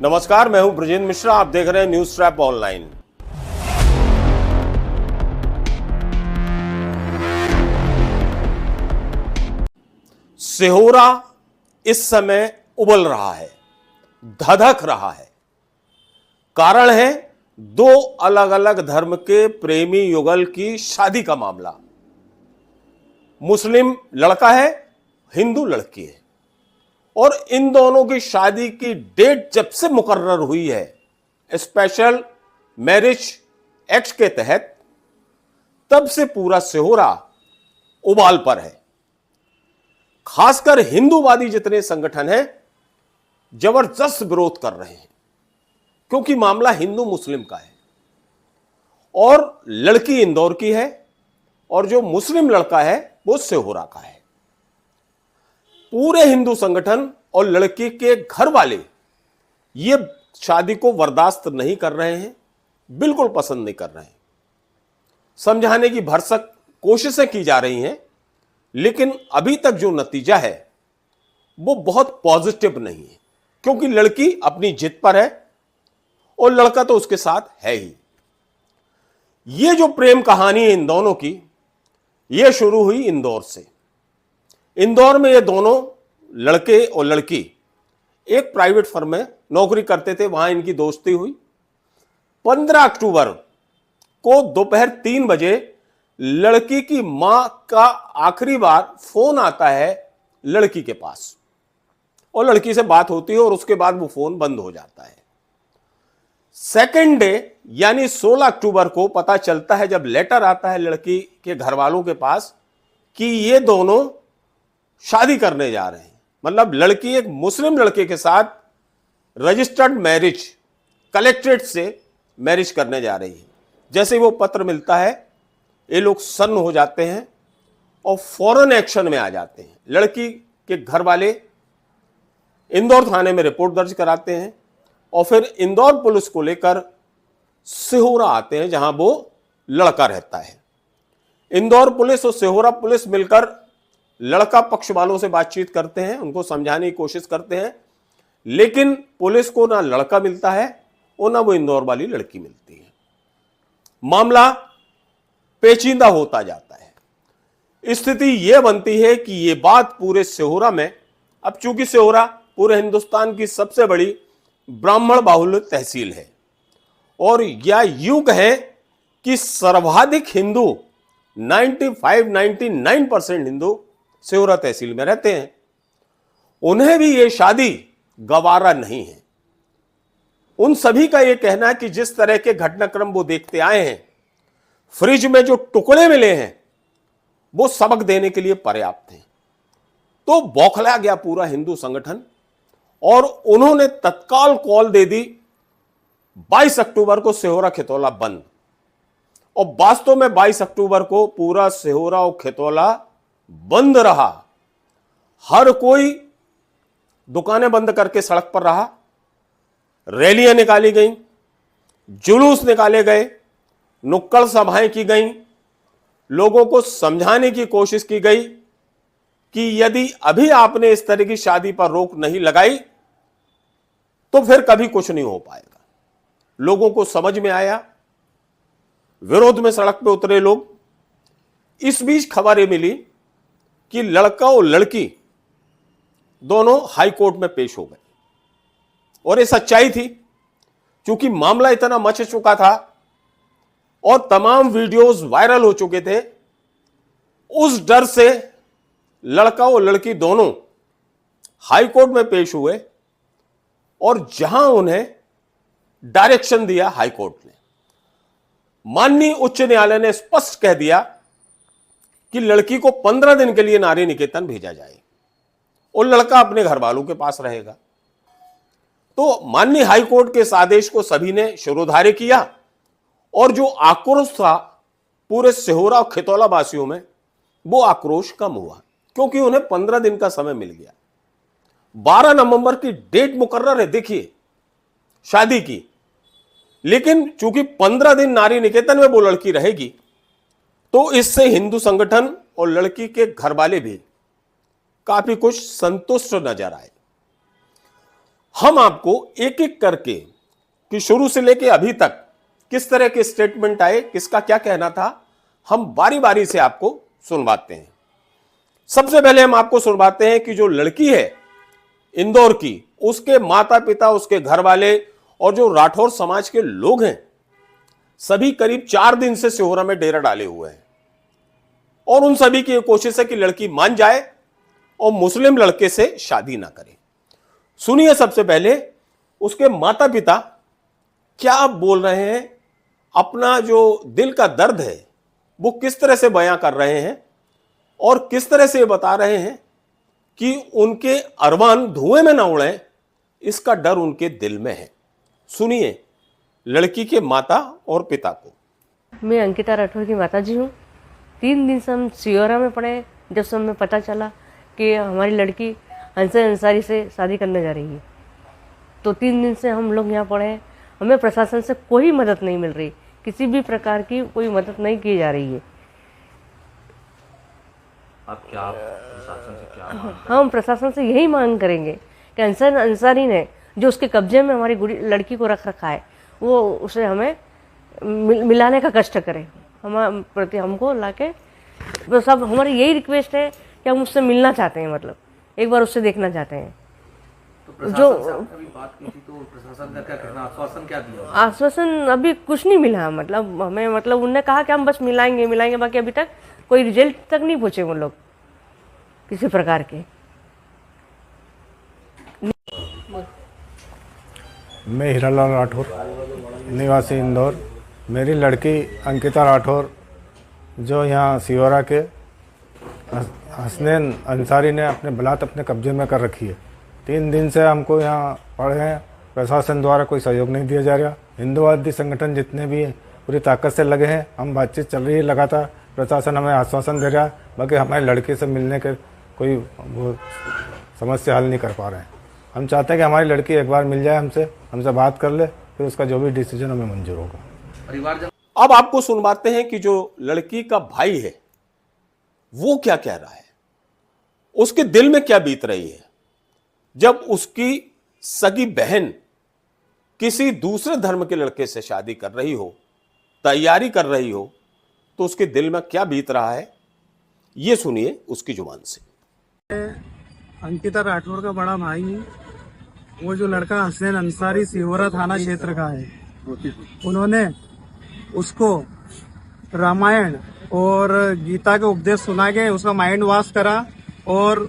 नमस्कार, मैं हूं ब्रजेंद्र मिश्रा। आप देख रहे हैं न्यूज ट्रैप ऑनलाइन। सिहोरा इस समय उबल रहा है, धधक रहा है। कारण है दो अलग अलग धर्म के प्रेमी युगल की शादी का मामला। मुस्लिम लड़का है, हिंदू लड़की है, और इन दोनों की शादी की डेट जब से मुकर्रर हुई है स्पेशल मैरिज एक्ट के तहत, तब से पूरा सिहोरा उबाल पर है। खासकर हिंदूवादी जितने संगठन हैं जबरदस्त विरोध कर रहे हैं, क्योंकि मामला हिंदू मुस्लिम का है और लड़की इंदौर की है और जो मुस्लिम लड़का है वो सिहोरा का है। पूरे हिंदू संगठन और लड़की के घर वाले ये शादी को बर्दाश्त नहीं कर रहे हैं, बिल्कुल पसंद नहीं कर रहे हैं। समझाने की भरसक कोशिशें की जा रही हैं, लेकिन अभी तक जो नतीजा है वो बहुत पॉजिटिव नहीं है, क्योंकि लड़की अपनी जिद पर है और लड़का तो उसके साथ है ही। ये जो प्रेम कहानी है इन दोनों की, ये शुरू हुई इंदौर से। इंदौर में ये दोनों लड़के और लड़की एक प्राइवेट फर्म में नौकरी करते थे, वहां इनकी दोस्ती हुई। 15 अक्टूबर को दोपहर 3 बजे लड़की की मां का आखिरी बार फोन आता है लड़की के पास और लड़की से बात होती है और उसके बाद वो फोन बंद हो जाता है। सेकेंड डे यानी 16 अक्टूबर को पता चलता है, जब लेटर आता है लड़की के घर वालों के पास, कि ये दोनों शादी करने जा रहे हैं। मतलब लड़की एक मुस्लिम लड़के के साथ रजिस्टर्ड मैरिज कलेक्ट्रेट से मैरिज करने जा रही है। जैसे वो पत्र मिलता है ये लोग सन्न हो जाते हैं और फौरन एक्शन में आ जाते हैं। लड़की के घर वाले इंदौर थाने में रिपोर्ट दर्ज कराते हैं और फिर इंदौर पुलिस को लेकर सिहोरा आते हैं, जहां वो लड़का रहता है। इंदौर पुलिस और सिहोरा पुलिस मिलकर लड़का पक्ष वालों से बातचीत करते हैं, उनको समझाने की कोशिश करते हैं, लेकिन पुलिस को ना लड़का मिलता है और ना वो इंदौर वाली लड़की मिलती है। मामला पेचीदा होता जाता है। स्थिति यह बनती है कि यह बात पूरे सिहोरा में, अब चूंकि सिहोरा पूरे हिंदुस्तान की सबसे बड़ी ब्राह्मण बाहुल्य तहसील है और या यूं कहें कि सर्वाधिक हिंदू 99% हिंदू सिहोरा तहसील में रहते हैं, उन्हें भी यह शादी गवारा नहीं है। उन सभी का यह कहना है कि जिस तरह के घटनाक्रम वो देखते आए हैं, फ्रिज में जो टुकड़े मिले हैं वो सबक देने के लिए पर्याप्त हैं। तो बौखला गया पूरा हिंदू संगठन और उन्होंने तत्काल कॉल दे दी 22 अक्टूबर को सिहोरा खितौला बंद। और वास्तव में 22 अक्टूबर को पूरा सिहोरा और खितौला बंद रहा। हर कोई दुकानें बंद करके सड़क पर रहा, रैलियां निकाली गईं, जुलूस निकाले गए, नुक्कड़ सभाएं की गईं, लोगों को समझाने की कोशिश की गई कि यदि अभी आपने इस तरह की शादी पर रोक नहीं लगाई तो फिर कभी कुछ नहीं हो पाएगा। लोगों को समझ में आया, विरोध में सड़क पे उतरे लोग। इस बीच खबर यह मिली कि लड़का और लड़की दोनों हाई कोर्ट में पेश हो गए और ये सच्चाई थी, क्योंकि मामला इतना मच चुका था और तमाम वीडियोस वायरल हो चुके थे। उस डर से लड़का और लड़की दोनों हाई कोर्ट में पेश हुए और जहां उन्हें डायरेक्शन दिया हाई कोर्ट ने, माननीय उच्च न्यायालय ने स्पष्ट कह दिया कि लड़की को 15 दिन के लिए नारी निकेतन भेजा जाए और लड़का अपने घर वालों के पास रहेगा। तो माननीय हाई कोर्ट के इस आदेश को सभी ने शिरोधार्य किया और जो आक्रोश था पूरे सिहोरा और खितौला वासियों में, वो आक्रोश कम हुआ, क्योंकि उन्हें 15 दिन का समय मिल गया। 12 नवंबर की डेट मुकर्रर है, देखिए, शादी की, लेकिन चूंकि 15 दिन नारी निकेतन में वो लड़की रहेगी, तो इससे हिंदू संगठन और लड़की के घर वाले भी काफी कुछ संतुष्ट नजर आए। हम आपको एक एक करके कि शुरू से लेके अभी तक किस तरह के स्टेटमेंट आए, किसका क्या कहना था, हम बारी बारी से आपको सुनवाते हैं। सबसे पहले हम आपको सुनवाते हैं कि जो लड़की है इंदौर की, उसके माता पिता, उसके घर वाले और जो राठौर समाज के लोग हैं, सभी करीब 4 दिन से सिहोरा में डेरा डाले हुए हैं और उन सभी की कोशिश है कि लड़की मान जाए और मुस्लिम लड़के से शादी ना करे। सुनिए सबसे पहले उसके माता पिता क्या बोल रहे हैं, अपना जो दिल का दर्द है वो किस तरह से बयां कर रहे हैं और किस तरह से बता रहे हैं कि उनके अरमान धुएं में ना उड़े, इसका डर उनके दिल में है। सुनिए लड़की के माता और पिता को। मैं अंकिता राठौर की माता जी हूँ। 3 दिन से हम सियोरा में पड़े, जब से हमें पता चला कि हमारी लड़की हंसन अंसारी से शादी करने जा रही है, तो 3 दिन से हम लोग यहाँ पड़े हैं। हमें प्रशासन से कोई मदद नहीं मिल रही, किसी भी प्रकार की कोई मदद नहीं की जा रही है। आप प्रशासन से क्या मांग? हम प्रशासन से यही मांग करेंगे कि हंसन अंसारी ने जो उसके कब्जे में हमारी लड़की को रख रखा है, वो उसे हमें मिलाने का कष्ट करे, हम प्रति हमको लाके। तो सब हमारी यही रिक्वेस्ट है कि हम उससे मिलना चाहते हैं, मतलब एक बार उससे देखना चाहते हैं। तो प्रशासन से आपने अभी बात की थी, तो प्रशासन ने क्या कहना, आश्वासन क्या दिया? आश्वासन अभी कुछ नहीं मिला, मतलब हमें, मतलब उन्होंने कहा कि हम बस मिलाएंगे, बाकी अभी तक कोई रिजल्ट तक नहीं पहुंचे वो लोग किसी प्रकार के। मैं हीरालाल राठौर, निवासी इंदौर। मेरी लड़की अंकिता राठौर जो यहाँ सियोरा के हसनैन अंसारी ने अपने बलात अपने कब्जे में कर रखी है। 3 दिन से हमको यहाँ पड़े हैं, प्रशासन द्वारा कोई सहयोग नहीं दिया जा रहा। हिंदूवादी संगठन जितने भी हैं पूरी ताकत से लगे हैं, हम बातचीत चल रही है लगातार। प्रशासन हमें आश्वासन दे रहा है, बाकी हमारी लड़की से मिलने के कोई वो समस्या हल नहीं कर पा रहे हैं। हम चाहते हैं कि हमारी लड़की एक बार मिल जाए, हमसे बात कर ले, फिर उसका जो भी डिसीजन हमें मंजूर होगा। परिवार अब आपको सुनवाते हैं कि जो लड़की का भाई है वो क्या कह रहा है, उसके दिल में क्या बीत रही है जब उसकी सगी बहन किसी दूसरे धर्म के लड़के से शादी कर रही हो, तैयारी कर रही हो, तो उसके दिल में क्या बीत रहा है, ये सुनिए उसकी जुबान से। अंकिता राठौर का बड़ा भाई हूँ। वो जो लड़का हसनैन अंसारी सिहोरा थाना क्षेत्र का है, उन्होंने उसको रामायण और गीता के उपदेश सुना के उसका माइंड वॉश करा और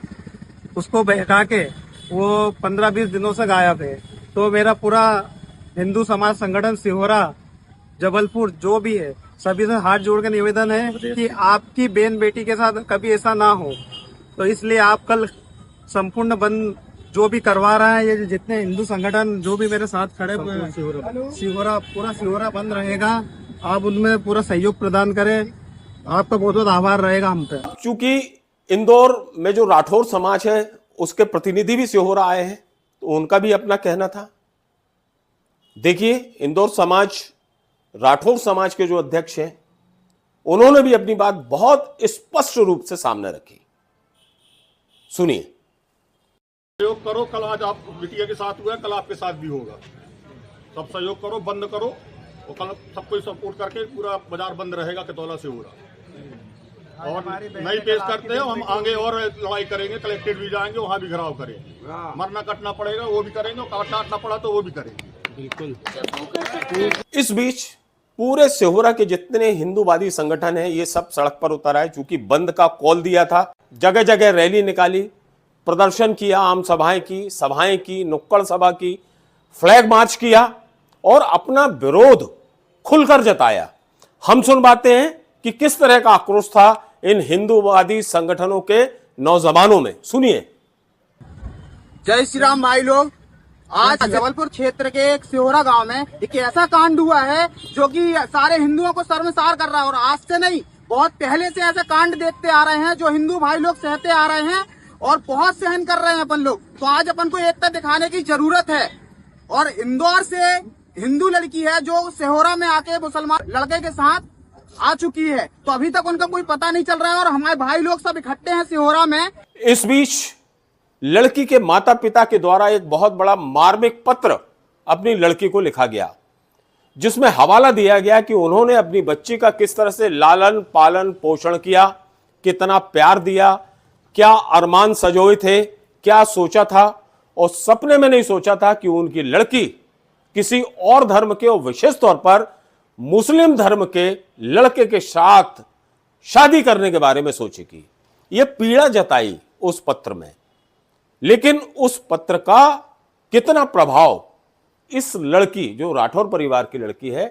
उसको बहका के वो 15-20 दिनों से गायब है। तो मेरा पूरा हिंदू समाज संगठन सिहोरा जबलपुर जो भी है, सभी से हाथ जोड़ के निवेदन है कि आपकी बहन बेटी के साथ कभी ऐसा ना हो। तो इसलिए आप कल संपूर्ण बंद जो भी करवा रहा है, ये जितने हिंदू संगठन जो भी मेरे साथ खड़े सिहोरा पूरा सिहोरा बंद रहेगा। आप उनमें पूरा सहयोग प्रदान करें, आपका बहुत बहुत आभार रहेगा हम पे। चूंकि इंदौर में जो राठौर समाज है उसके प्रतिनिधि भी सिहोरा आए हैं, तो उनका भी अपना कहना था। देखिए इंदौर समाज, राठौर समाज के जो अध्यक्ष हैं, उन्होंने भी अपनी बात बहुत स्पष्ट रूप से सामने रखी। सुनिए। सहयोग करो, कल आज आप बिटिया के साथ हुआ, कल आपके साथ भी होगा। सब सहयोग करो, बंद करो, और कल सबको सपोर्ट करके पूरा बाजार बंद रहेगा कतौला से होगा। और नहीं पेश करते हो, हम आगे और लड़ाई करेंगे, कलेक्टेड भी जाएंगे, वहां भी घराव करेंगे। मरना कटना पड़ेगा वो भी करेंगे, और काटना पड़ा तो वो भी करेंगे। बिल्कुल। इस बीच पूरे सिहोरा के जितने हिंदूवादी संगठन हैं, ये सब सड़क पर उतर आए। चूंकि बंद का कॉल दिया था, जगह जगह रैली निकाली, प्रदर्शन किया, आम सभाएं की, नुक्कड़ सभा की, फ्लैग मार्च किया और अपना विरोध खुलकर जताया। हम सुनवाते हैं कि किस तरह का आक्रोश था इन हिंदूवादी संगठनों के नौजवानों में। सुनिए। जय श्री राम भाई लोग। आज जबलपुर क्षेत्र के एक सिहोरा गांव में एक ऐसा कांड हुआ है जो कि सारे हिंदुओं को शर्मसार कर रहा है। और आज से नहीं, बहुत पहले से ऐसे कांड देखते आ रहे हैं जो हिंदू भाई लोग सहते आ रहे हैं और बहुत सहन कर रहे हैं अपन लोग। तो आज अपन को एकता दिखाने की जरूरत है। और इंदौर से हिंदू लड़की है जो सिहोरा में आके मुसलमान लड़के के साथ आ चुकी है, तो अभी तक उनका कोई पता नहीं चल रहा है और हमारे भाई लोग सब इकट्ठे हैं सिहोरा में। इस बीच लड़की के माता पिता के द्वारा एक बहुत बड़ा मार्मिक पत्र अपनी लड़की को लिखा गया, जिसमें हवाला दिया गया कि उन्होंने अपनी बच्ची का किस तरह से लालन पालन पोषण किया, कितना प्यार दिया, क्या अरमान सजोए थे, क्या सोचा था, और सपने में नहीं सोचा था कि उनकी लड़की किसी और धर्म के और विशेष तौर पर मुस्लिम धर्म के लड़के के साथ शादी करने के बारे में सोचेगी। यह पीड़ा जताई उस पत्र में, लेकिन उस पत्र का कितना प्रभाव इस लड़की, जो राठौर परिवार की लड़की है,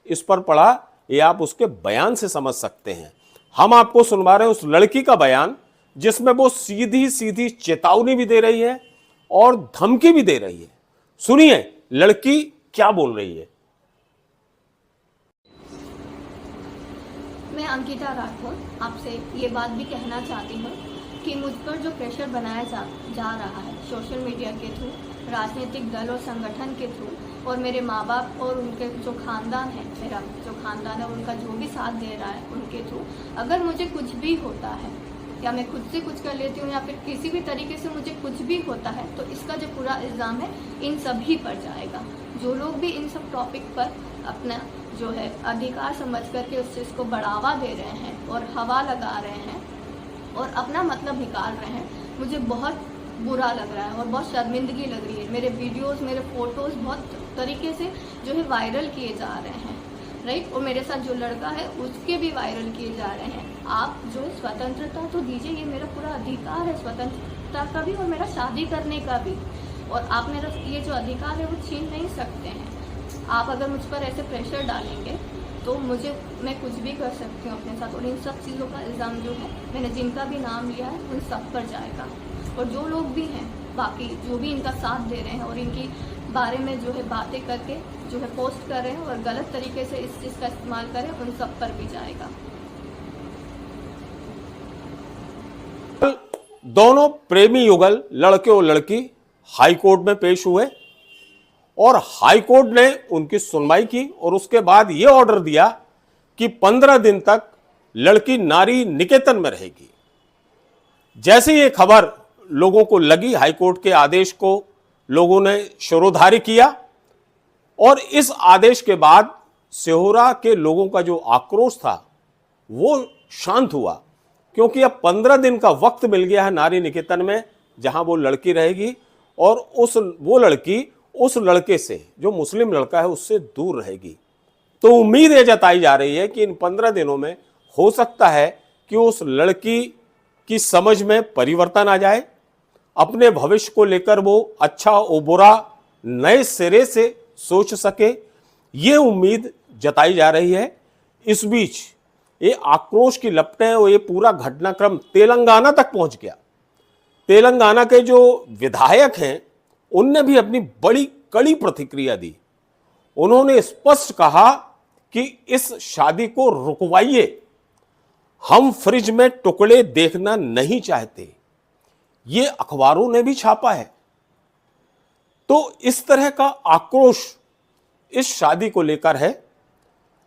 इस पर पड़ा, ये आप उसके बयान से समझ सकते हैं। हम आपको सुनवा रहे हैं उस लड़की का बयान, जिसमें वो सीधी सीधी चेतावनी भी दे रही है और धमकी भी दे रही है। सुनिए लड़की क्या बोल रही है। मैं अंकिता राठौर आपसे ये बात भी कहना चाहती हूँ कि मुझ पर जो प्रेशर बनाया जा रहा है सोशल मीडिया के थ्रू, राजनीतिक दल और संगठन के थ्रू, और मेरे माँ बाप और उनके जो खानदान है, मेरा जो खानदान है उनका जो भी साथ दे रहा है उनके थ्रू, अगर मुझे कुछ भी होता है या मैं खुद से कुछ कर लेती हूँ या फिर किसी भी तरीके से मुझे कुछ भी होता है, तो इसका जो पूरा इल्ज़ाम है इन सभी पर जाएगा। जो लोग भी इन सब टॉपिक पर अपना जो है अधिकार समझ करके उस चीज़ को बढ़ावा दे रहे हैं और हवा लगा रहे हैं और अपना मतलब निकाल रहे हैं, मुझे बहुत बुरा लग रहा है और बहुत शर्मिंदगी लग रही है। मेरे वीडियोस, मेरे फोटोज़ बहुत तरीके से जो है वायरल किए जा रहे हैं, राइट, और मेरे साथ जो लड़का है उसके भी वायरल किए जा रहे हैं। आप जो स्वतंत्रता तो दीजिए, ये मेरा पूरा अधिकार है स्वतंत्रता का भी और मेरा शादी करने का भी, और आप मेरा ये जो अधिकार है वो छीन नहीं सकते हैं। आप अगर मुझ पर ऐसे प्रेशर डालेंगे तो मैं कुछ भी कर सकती हूँ अपने साथ, और इन सब चीज़ों का इल्ज़ाम जो है मैंने जिनका भी नाम लिया है उन सब पर जाएगा। और जो लोग भी हैं बाकी जो भी इनका साथ दे रहे हैं और इनकी बारे में जो है बातें करके जो है पोस्ट कर रहे हैं और गलत तरीके से इस चीज़ का इस्तेमाल करें, उन सब पर भी जाएगा। दोनों प्रेमी युगल लड़के और लड़की हाई कोर्ट में पेश हुए और हाई कोर्ट ने उनकी सुनवाई की और उसके बाद यह ऑर्डर दिया कि 15 दिन तक लड़की नारी निकेतन में रहेगी। जैसे ये खबर लोगों को लगी, हाई कोर्ट के आदेश को लोगों ने शिरोधार्य किया और इस आदेश के बाद सिहोरा के लोगों का जो आक्रोश था वो शांत हुआ, क्योंकि अब 15 दिन का वक्त मिल गया है नारी निकेतन में जहां वो लड़की रहेगी और वो लड़की उस लड़के से, जो मुस्लिम लड़का है, उससे दूर रहेगी। तो उम्मीद ये जताई जा रही है कि इन 15 दिनों में हो सकता है कि उस लड़की की समझ में परिवर्तन आ जाए, अपने भविष्य को लेकर वो अच्छा और बुरा नए सिरे से सोच सके, ये उम्मीद जताई जा रही है। इस बीच ये आक्रोश की लपटें और ये पूरा घटनाक्रम तेलंगाना तक पहुंच गया। तेलंगाना के जो विधायक हैं उनने भी अपनी बड़ी कड़ी प्रतिक्रिया दी। उन्होंने स्पष्ट कहा कि इस शादी को रुकवाइए, हम फ्रिज में टुकड़े देखना नहीं चाहते। ये अखबारों ने भी छापा है। तो इस तरह का आक्रोश इस शादी को लेकर है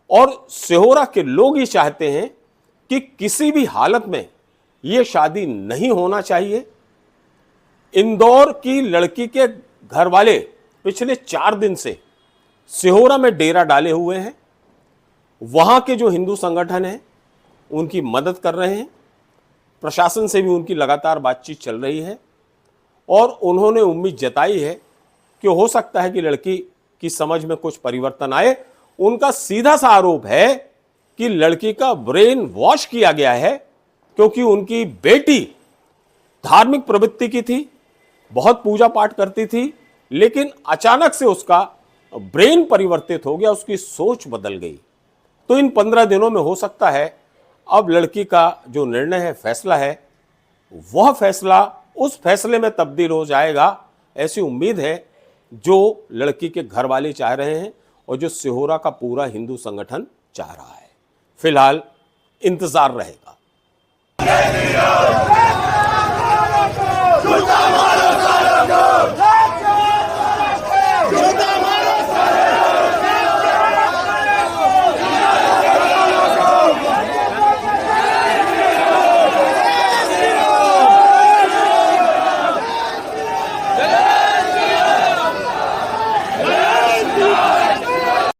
और सिहोरा के लोग ये चाहते हैं कि किसी भी हालत में ये शादी नहीं होना चाहिए। इंदौर की लड़की के घर वाले पिछले 4 दिन से सिहोरा में डेरा डाले हुए हैं। वहां के जो हिंदू संगठन हैं उनकी मदद कर रहे हैं, प्रशासन से भी उनकी लगातार बातचीत चल रही है और उन्होंने उम्मीद जताई है कि हो सकता है कि लड़की की समझ में कुछ परिवर्तन आए। उनका सीधा सा आरोप है कि लड़की का ब्रेन वॉश किया गया है, क्योंकि उनकी बेटी धार्मिक प्रवृत्ति की थी, बहुत पूजा पाठ करती थी, लेकिन अचानक से उसका ब्रेन परिवर्तित हो गया, उसकी सोच बदल गई। तो इन 15 दिनों में हो सकता है अब लड़की का जो निर्णय है, फैसला है, वह फैसला उस फैसले में तब्दील हो जाएगा, ऐसी उम्मीद है जो लड़की के घर वाले चाह रहे हैं और जो सिहोरा का पूरा हिंदू संगठन चाह रहा है। फिलहाल इंतजार रहेगा।